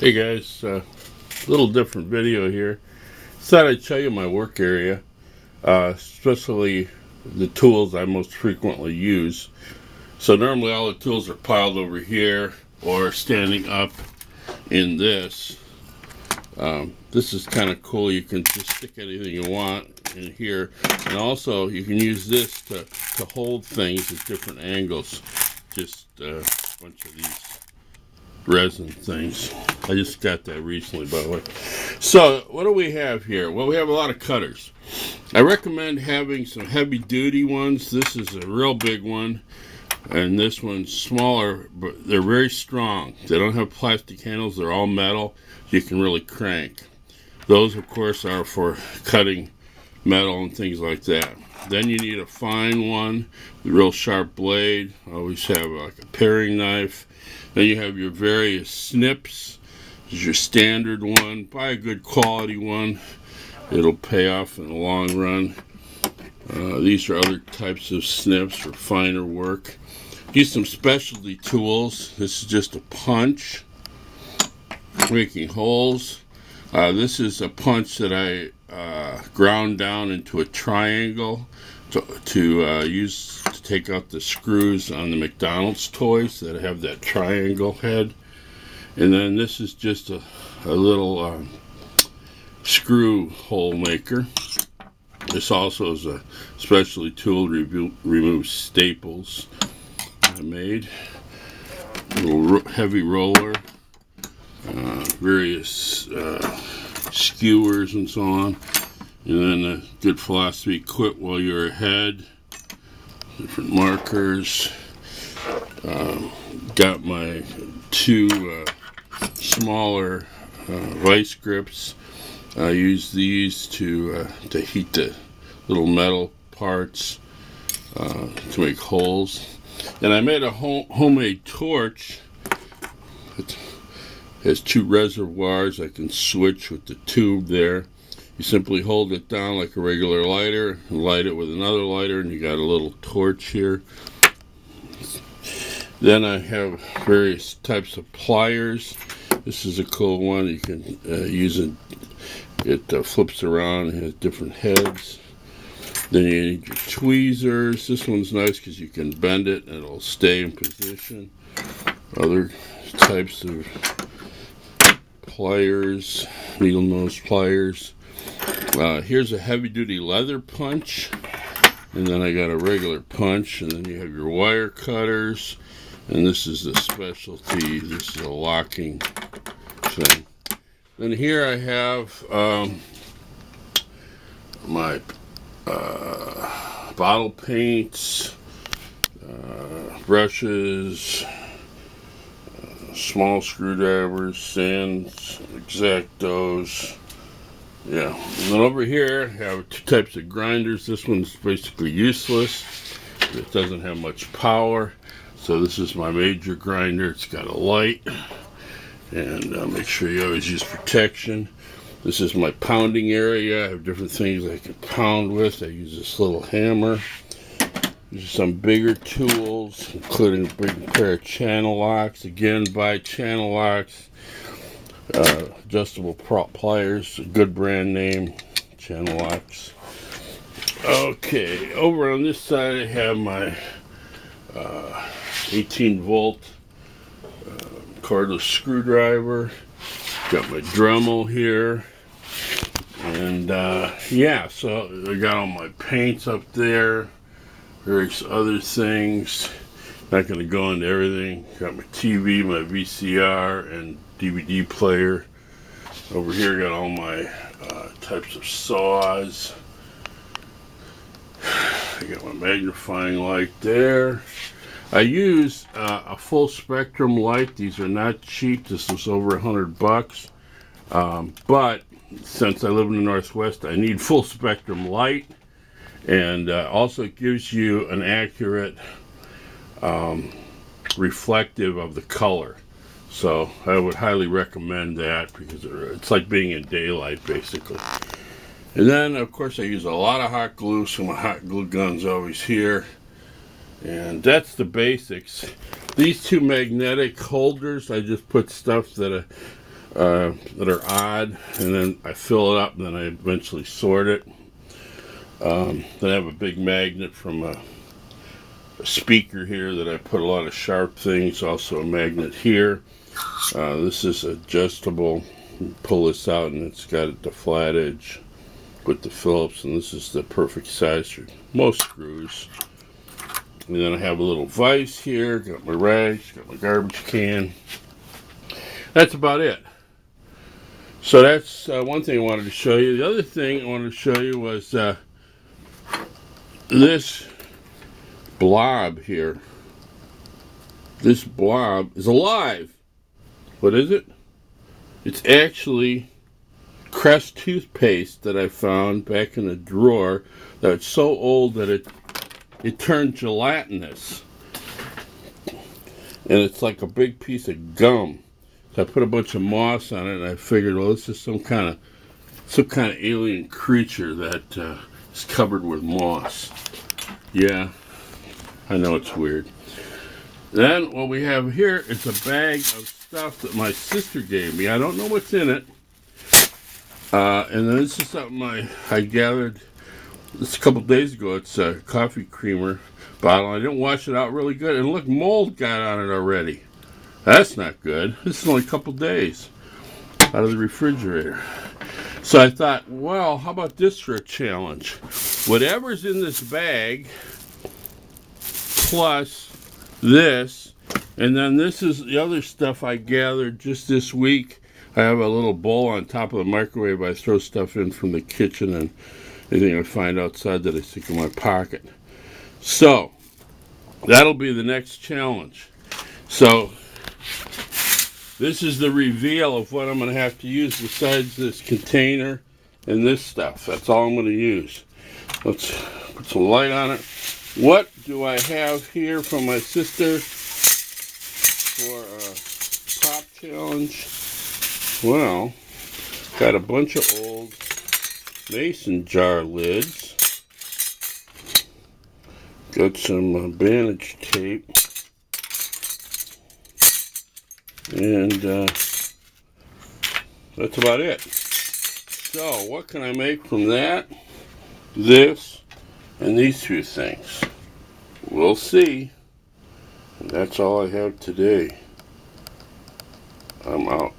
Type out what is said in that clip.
Hey guys, little different video here. Thought I'd show you my work area, especially the tools I most frequently use. So normally all the tools are piled over here or standing up in this. This is kind of cool. You can just stick anything you want in here, and also you can use this to hold things at different angles. Just a bunch of these resin things. I just got that recently, by the way. So what do we have here? Well, we have a lot of cutters. I recommend having some heavy duty ones. This is a real big one, and this one's smaller, but they're very strong. They don't have plastic handles. They're all metal. You can really crank. Those, of course, are for cutting metal and things like that. Then you need a fine one with a real sharp blade. Always have like a paring knife. Then you have your various snips. This is your standard one. Buy a good quality one. It'll pay off in the long run. These are other types of snips for finer work. Use some specialty tools. This is just a punch, making holes. This is a punch that I ground down into a triangle to use to take out the screws on the McDonald's toys that have that triangle head. And then this is just a little screw hole maker. This also is a specialty tool to remove staples I made. A little heavy roller, various skewers and so on. And then a good philosophy, quit while you're ahead. Different markers. Got my two smaller vice grips. I use these to heat the little metal parts to make holes. And I made a homemade torch. It has two reservoirs. I can switch with the tube there. You simply hold it down like a regular lighter and light it with another lighter, and you got a little torch here. Then I have various types of pliers. This is a cool one. You can use it. It flips around and has different heads. Then you need your tweezers. This one's nice because you can bend it and it'll stay in position. Other types of pliers, needle nose pliers. Here's a heavy-duty leather punch, and then I got a regular punch, and then you have your wire cutters, and this is the specialty. This is a locking thing. Then here I have my bottle paints, brushes, small screwdrivers, sands, X-Actos. Yeah, and then over here I have two types of grinders. This one's basically useless. It doesn't have much power. So this is my major grinder. It's got a light. And make sure you always use protection. This is my pounding area. I have different things I can pound with. I use this little hammer. These are some bigger tools, including a big pair of channel locks. Again, buy channel locks. Adjustable pliers, a good brand name, channel locks. Okay, over on this side I have my 18 volt cordless screwdriver. Got my Dremel here, and yeah, so I got all my paints up there, various other things. Not going to go into everything. Got my TV, my VCR, and DVD player. Over here, got all my types of saws. I got my magnifying light there. I use a full spectrum light. These are not cheap. This was over $100. But since I live in the Northwest, I need full spectrum light, and also it gives you an accurate reflective of the color. So I would highly recommend that because it's like being in daylight basically. And then of course I use a lot of hot glue, so my hot glue gun's always here. And that's the basics. These two magnetic holders, I just put stuff that that are odd, and then I fill it up, and then I eventually sort it. Then I have a big magnet from a speaker here that I put a lot of sharp things. Also a magnet here. This is adjustable. You pull this out, and it's got the flat edge with the Phillips, and this is the perfect size for most screws. And then I have a little vise here. Got my rags, got my garbage can. That's about it. So that's one thing I wanted to show you. The other thing I wanted to show you was this blob here. This blob is alive. What is it? It's actually Crest toothpaste that I found back in a drawer that's so old that it turned gelatinous. And it's like a big piece of gum. So I put a bunch of moss on it, and I figured, well, this is some kind of alien creature that is covered with moss. Yeah, I know it's weird. Then what we have here is a bag of stuff that my sister gave me. I don't know what's in it. And then this is something I gathered this a couple days ago. It's a coffee creamer bottle. I didn't wash it out really good, and look, mold got on it already. That's not good. This is only a couple days out of the refrigerator. So I thought, well, how about this for a challenge? Whatever's in this bag, plus this, and then this is the other stuff I gathered just this week. I have a little bowl on top of the microwave. I throw stuff in from the kitchen and anything I find outside that I stick in my pocket. So, that'll be the next challenge. So, this is the reveal of what I'm going to have to use besides this container and this stuff. That's all I'm going to use. Let's put some light on it. What do I have here from my sister for a prop challenge? Well, got a bunch of old mason jar lids. Got some bandage tape. And that's about it. So, what can I make from that? This and these two things. We'll see. And that's all I have today. I'm out.